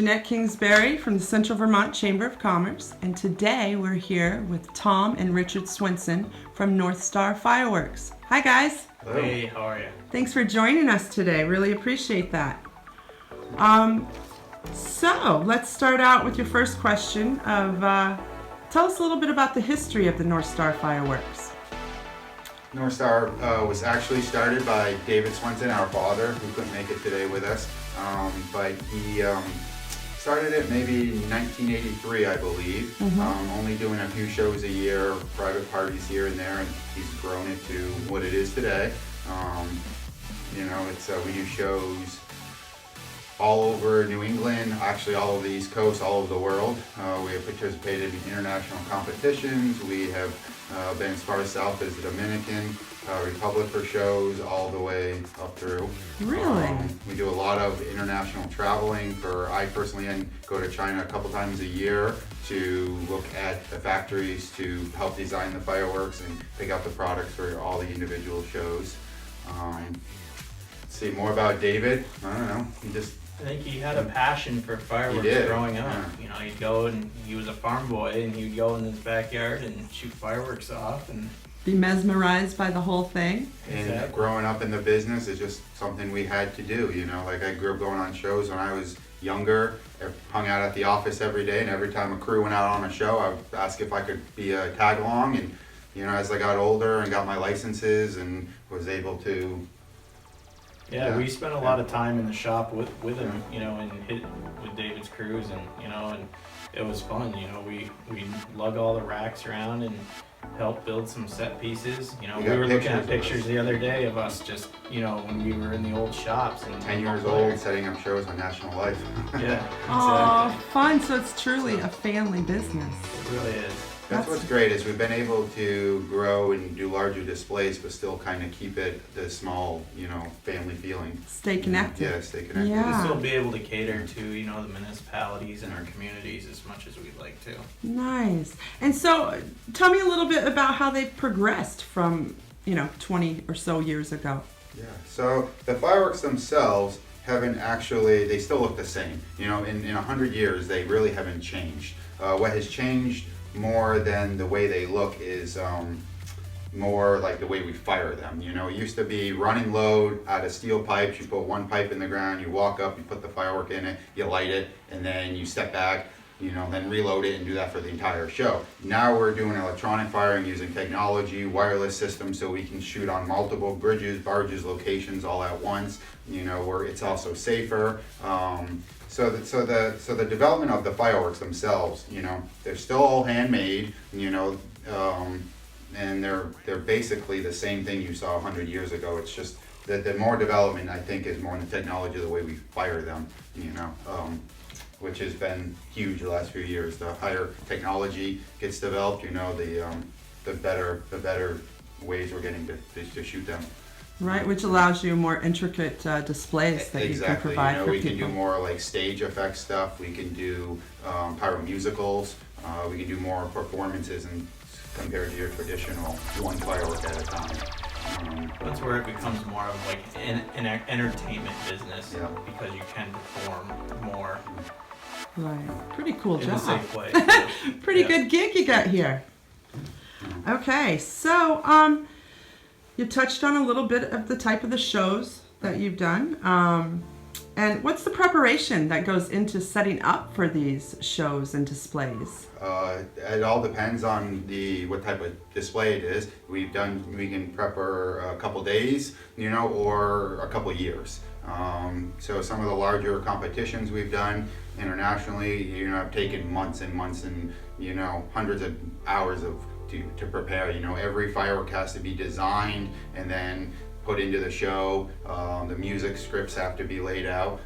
Jeanette Kingsbury from the Central Vermont Chamber of Commerce, and today we're here with Tom and Richard Swinson from Northstar Fireworks. Hi guys. Hello. Hey, how are you? Thanks for joining us today. Really appreciate that. So let's start out with your first question of tell us a little bit about the history of the Northstar Fireworks. Northstar was actually started by David Swinson, our father, who couldn't make it today with us. But he started it maybe in 1983, I believe, only doing a few shows a year, private parties here and there, and he's grown it to what it is today. We do shows all over New England, actually all over the East Coast, all over the world. We have participated in international competitions. We have been as far south as the Dominican Republic for shows all the way up through. Really? We do a lot of international traveling. I personally go to China a couple times a year to look at the factories to help design the fireworks and pick out the products for all the individual shows. See more about David. I don't know. I think he had a passion for fireworks growing up. Yeah. You know, he'd go and he was a farm boy and he'd go in his backyard and shoot fireworks off and Be mesmerized by the whole thing. And Exactly. growing up in the business is just something we had to do, you know. Like I grew up going on shows when I was younger. I hung out at the office every day, and every time a crew went out on a show, I would ask if I could be a tag along. And you know, as I got older and got my licenses and was able to. yeah, we spent a lot of time in the shop with him, you know, and hit with David's crews, and you know, and it was fun. You know, we lug all the racks around and help build some set pieces. You know, We we got were looking at pictures of pictures us. the other day of us just, you know, when we were in the old shops and 10 years old, setting up shows on National Life. Yeah, Oh, exactly. fun. So it's truly a family business. It really is. That's what's great is we've been able to grow and do larger displays, but still kind of keep it the small, you know, family feeling. Stay connected. Yeah, stay connected. Yeah. To still be able to cater to, you know, the municipalities and our communities as much as we'd like to. Nice. And so tell me a little bit about how they've progressed from, 20 or so years ago. Yeah, so the fireworks themselves they still look the same. You know, in 100 years, they really haven't changed. What has changed more than the way they look is more like the way we fire them. You know, it used to be running load out of steel pipes. You put one pipe in the ground, you walk up, you put the firework in it, you light it, and then you step back, you know, then reload it and do that for the entire show. Now we're doing electronic firing using technology, wireless systems, so we can shoot on multiple bridges, barges, locations all at once. You know, where it's also safer. So the development of the fireworks themselves, you know, they're still all handmade, you know, and they're basically the same thing you saw 100 years ago. It's just that the more development, I think, is more in the technology of the way we fire them, you know. Which has been huge the last few years. The higher technology gets developed, you know, the better ways we're getting to shoot them. Right, which allows you more intricate displays that you can provide you know, for we people. can do more like stage effect stuff. We can do pyro musicals. We can do more performances and compared to your traditional one firework at a time. That's where it becomes more of like an entertainment business, Yeah. because you can perform more Right, pretty cool in job. a safe way. Pretty Yeah. good gig you got here. Okay, so you touched on a little bit of the type of the shows that you've done. And what's the preparation that goes into setting up for these shows and displays? It all depends on what type of display it is. We can prep for a couple days, you know, or a couple years. So some of the larger competitions we've done internationally, you know, have taken months and months and, you know, hundreds of hours to prepare. You know, every firework has to be designed and then put into the show. The music scripts have to be laid out.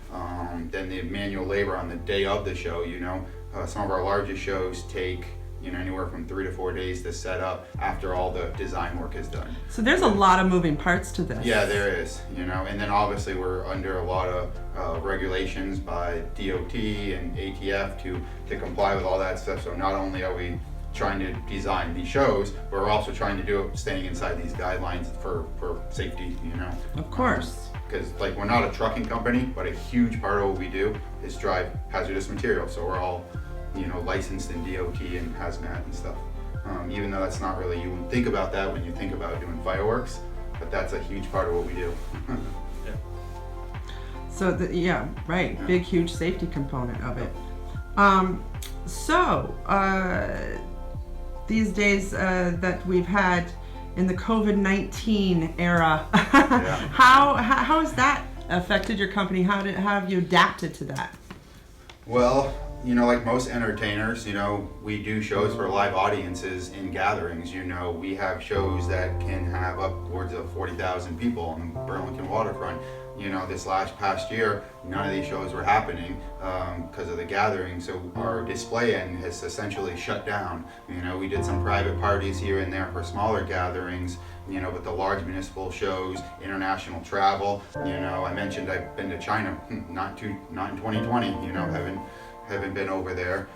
Then the manual labor on the day of the show, you know. Some of our largest shows take, you know, anywhere from 3 to 4 days to set up after all the design work is done. So there's a lot of moving parts to this. Yeah, there is, you know, and then obviously we're under a lot of regulations by DOT and ATF to comply with all that stuff. So not only are we trying to design these shows, but we're also trying to do it staying inside these guidelines for safety, you know. Of course. Because like we're not a trucking company, but a huge part of what we do is drive hazardous material. So we're all, you know, licensed in DOT and hazmat and stuff. Even though that's not really, you wouldn't think about that when you think about doing fireworks, but that's a huge part of what we do. So yeah, right. Yeah. Big, huge safety component of it. These days that we've had in the COVID-19 era, how has that affected your company? How have you adapted to that? Well, you know, like most entertainers, you know, we do shows for live audiences in gatherings. You know, we have shows that can have upwards of 40,000 people on the Burlington waterfront. You know, this past year, none of these shows were happening because of the gathering. So our display end has essentially shut down. You know, we did some private parties here and there for smaller gatherings. You know, but the large municipal shows, international travel. You know, I mentioned I've been to China, not in 2020. You know, haven't been over there.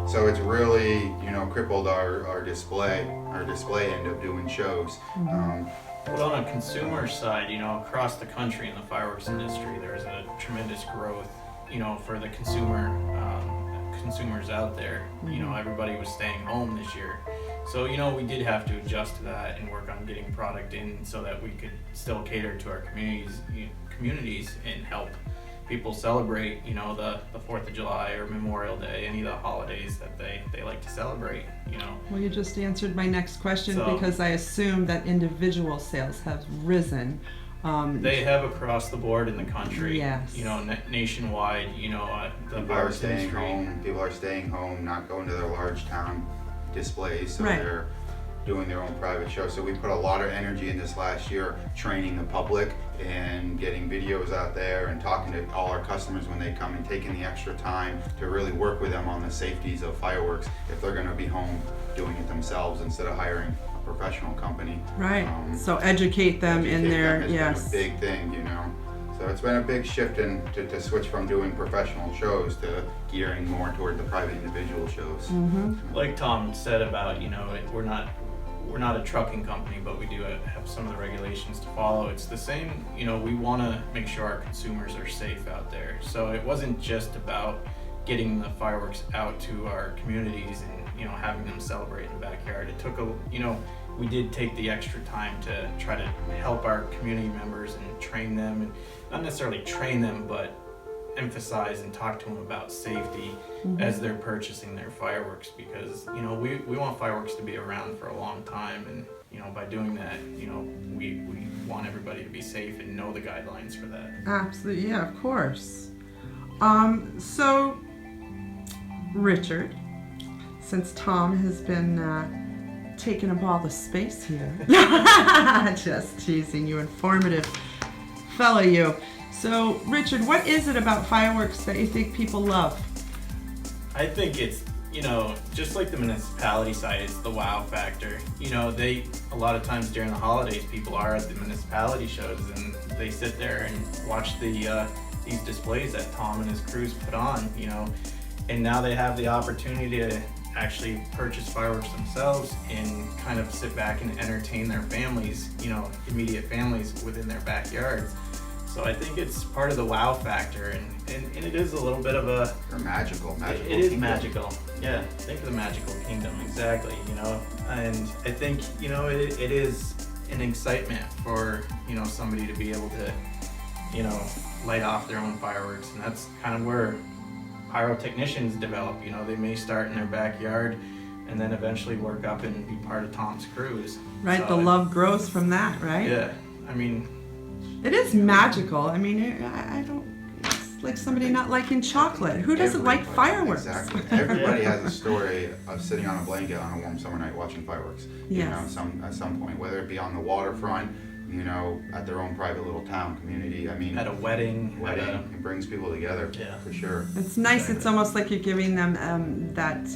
So it's really, you know, crippled our display end of doing shows. But on a consumer side, you know, across the country in the fireworks industry, there's a tremendous growth, you know, for the consumers out there. You know, everybody was staying home this year. So, you know, we did have to adjust to that and work on getting product in so that we could still cater to our communities and help people celebrate, you know, the 4th of July or Memorial Day, any of the holidays that they like to celebrate, you know. Well, you just answered my next question So- because I assume that individual sales have risen. They have across the board in the country, Yes. you know, nationwide, you know, the People are fireworks staying industry. home. People are staying home, not going to their large town displays. So Right. they're doing their own private show. So we put a lot of energy in this last year training the public and getting videos out there and talking to all our customers when they come and taking the extra time to really work with them on the safeties of fireworks if they're going to be home doing it themselves instead of hiring a professional company. Right. So educate them in Educate their, them has yes. been a big thing, you know. So it's been a big shift to switch from doing professional shows to gearing more toward the private individual shows. Like Tom said about, you know, we're not a trucking company, but we do have some of the regulations to follow. It's the same, you know, we want to make sure our consumers are safe out there. So it wasn't just about getting the fireworks out to our communities and, you know, having them celebrate in the backyard. It took we did take the extra time to try to help our community members and train them, and not necessarily train them, but emphasize and talk to them about safety as they're purchasing their fireworks, because, you know, we want fireworks to be around for a long time, and, you know, by doing that, you know, we want everybody to be safe and know the guidelines for that. Absolutely, yeah, of course. So, Richard, since Tom has been taking up all the space here, just teasing you, informative fellow you. So, Richard, what is it about fireworks that you think people love? I think it's, you know, just like the municipality side, it's the wow factor. You know, a lot of times during the holidays, people are at the municipality shows and they sit there and watch these displays that Tom and his crews put on, you know, and now they have the opportunity to actually purchase fireworks themselves and kind of sit back and entertain their families, you know, immediate families within their backyards. So I think it's part of the wow factor, and it is a little bit of a... They're magical It is kingdom. magical. Yeah, think of the magical kingdom, exactly, you know. And I think, you know, it is an excitement for, you know, somebody to be able to, you know, light off their own fireworks. And that's kind of where pyrotechnicians develop. You know, they may start in their backyard and then eventually work up and be part of Tom's crews. Right, So the love grows from that, right? Yeah, I mean, It is magical. I mean, I don't. It's like somebody not liking chocolate. Who doesn't like Everybody, fireworks? Exactly. Everybody has a story of sitting on a blanket on a warm summer night watching fireworks. You know, Yes. at some point, whether it be on the waterfront, you know, at their own private little town community. I mean, at a wedding, it brings people together. Yeah. For sure. It's nice. It's almost like you're giving them that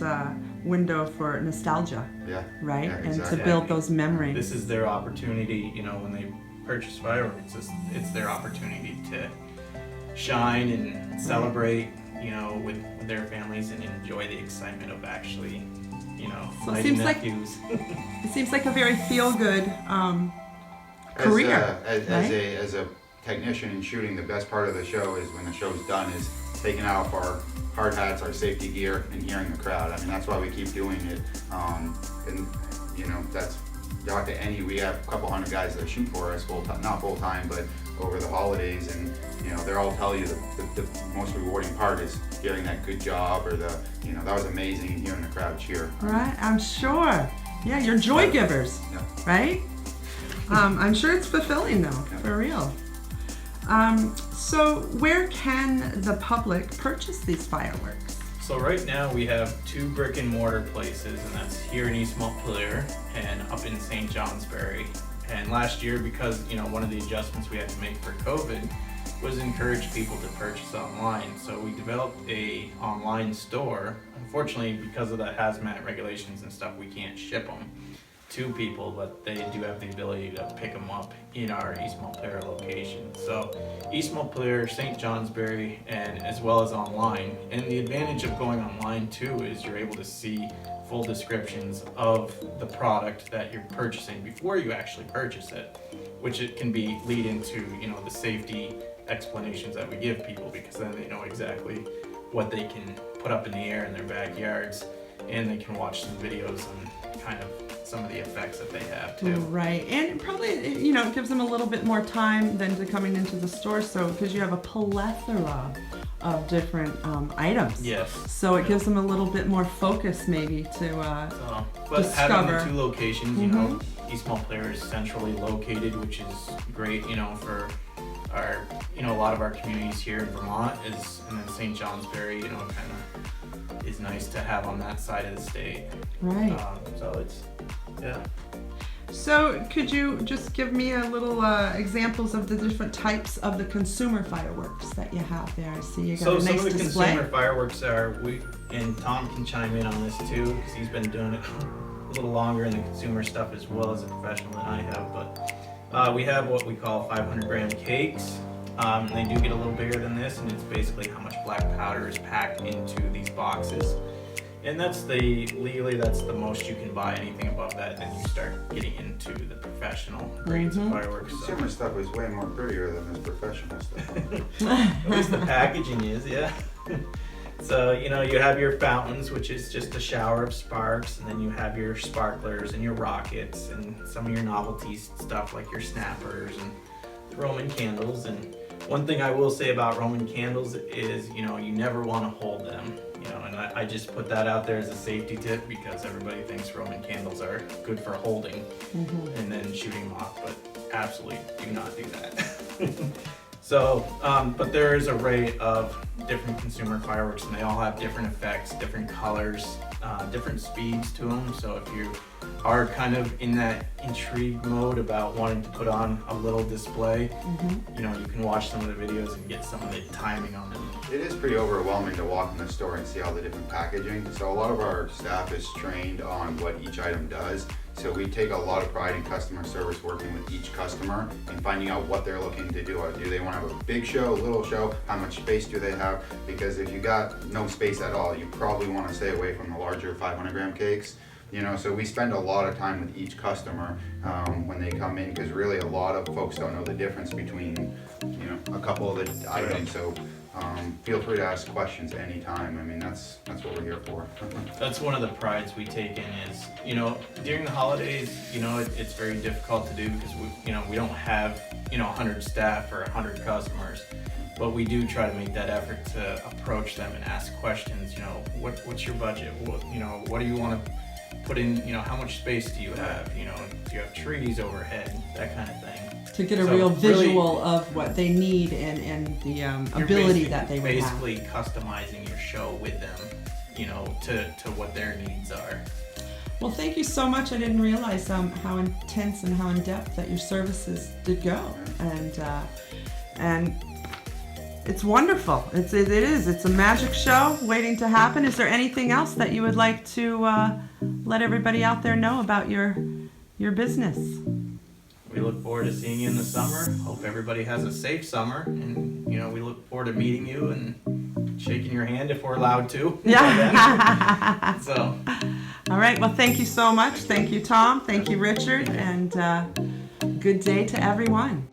window for nostalgia, Yeah. right? Yeah, And exactly. to build those memories. this is their opportunity, you know, when they purchase fireworks, it's their opportunity to shine and celebrate, you know, with their families and enjoy the excitement of actually, So my it seems like nephews. it seems like a very feel good career. As a technician and shooting, the best part of the show is when the show's done is taking off our hard hats, our safety gear, and hearing the crowd. I mean, that's why we keep doing it. And that's talk to any. We have a couple hundred guys that shoot for us full time, not full time, but over the holidays, and they're all tell you the most rewarding part is hearing that good job or that was amazing, and hearing the crowd cheer. Right, I'm sure. Yeah, you're joy givers, Yeah. right? I'm sure it's fulfilling though, for real. So where can the public purchase these fireworks? So right now we have 2 brick and mortar places, and that's here in East Montpelier and up in St. Johnsbury. And last year, because one of the adjustments we had to make for COVID was encourage people to purchase online. So we developed a online store. Unfortunately, because of the hazmat regulations and stuff, we can't ship them to people, but they do have the ability to pick them up in our East Montpelier location. So East Montpelier, St. Johnsbury, and as well as online. And the advantage of going online too is you're able to see full descriptions of the product that you're purchasing before you actually purchase it, which it can be lead into the safety explanations that we give people, because then they know exactly what they can put up in the air in their backyards, and they can watch some videos and kind of some of the effects that they have too. Right, and probably it gives them a little bit more time than to coming into the store. So because you have a plethora of different items. Yes. So it gives them a little bit more focus maybe to But discover. having the 2 locations, East Montpelier is centrally located, which is great, for our, a lot of our communities here in Vermont is, and then St. Johnsbury, kind of is nice to have on that side of the state. Right. So it's, yeah. So could you just give me a little examples of the different types of the consumer fireworks that you have there? I see you got So a nice some of the display. consumer fireworks and Tom can chime in on this too, because he's been doing it a little longer in the consumer stuff as well as a professional than I have. But we have what we call 500 gram cakes. They do get a little bigger than this, and it's basically how much black powder is packed into these boxes. And that's legally that's the most you can buy. Anything above that, then you start getting into the professional grades of fireworks. Consumer stuff is way more prettier than this professional stuff. At least the packaging is, yeah. So, you have your fountains, which is just a shower of sparks, and then you have your sparklers and your rockets and some of your novelty stuff like your snappers and Roman candles. And one thing I will say about Roman candles is, you never want to hold them, and I just put that out there as a safety tip, because everybody thinks Roman candles are good for holding and then shooting them off, but absolutely do not do that. So, but there is an array of different consumer fireworks, and they all have different effects, different colors, different speeds to them. So if you are kind of in that intrigue mode about wanting to put on a little display, you can watch some of the videos and get some of the timing on them. It is pretty overwhelming to walk in the store and see all the different packaging. So a lot of our staff is trained on what each item does. So we take a lot of pride in customer service, working with each customer and finding out what they're looking to do. Do they want to have a big show, a little show? How much space do they have? Because if you got no space at all, you probably want to stay away from the larger 500 gram cakes. So we spend a lot of time with each customer when they come in, because really a lot of folks don't know the difference between, a couple of the items. So feel free to ask questions anytime. I mean, that's what we're here for. That's one of the prides we take in is, during the holidays, it's very difficult to do because we don't have, 100 staff or 100 customers. But we do try to make that effort to approach them and ask questions. What's your budget? What do you want to put in? How much space do you have? Do you have trees overhead? That kind of thing. To get a real visual of what they need and the ability that they would have. Basically customizing your show with them, to what their needs are. Well, thank you so much. I didn't realize how intense and how in depth that your services did go, and it's wonderful. It is. It's a magic show waiting to happen. Is there anything else that you would like to let everybody out there know about your business? We look forward to seeing you in the summer. Hope everybody has a safe summer, and we look forward to meeting you and shaking your hand if we're allowed to. Yeah. So. All right. Well, thank you so much. Thank you, Tom. Thank you, Richard. And good day to everyone.